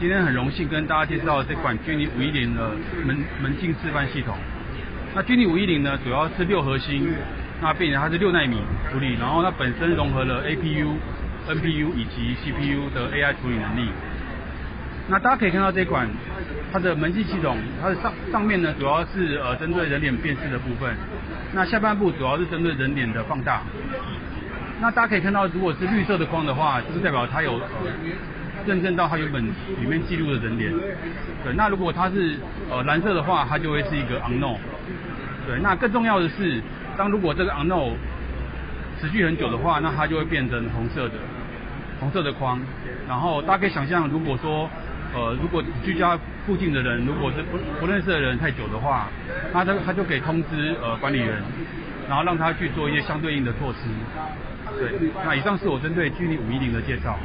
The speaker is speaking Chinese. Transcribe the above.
今天很荣幸跟大家介绍这款 Genie 510的门禁示范系统。那 Genie 510呢，主要是6核心，那并且它是6奈米处理，然后它本身融合了 APU、NPU 以及 CPU 的 AI 处理能力。那大家可以看到这款它的门禁系统，它的上面呢主要是针对人脸辨识的部分，那下半部主要是针对人脸的放大。那大家可以看到，如果是绿色的框的话，就是代表它有认证到它原本里面记录的人脸。对，那如果它是蓝色的话，它就会是一个 unknown。对，那更重要的是，如果这个 unknown 持续很久的话，那它就会变成红色的框。然后大家可以想象，如果说如果居家附近的人，如果是不认识的人太久的话，他就可以通知管理员，然后让他去做一些相对应的措施。对，那以上是我针对Genie 510的介绍。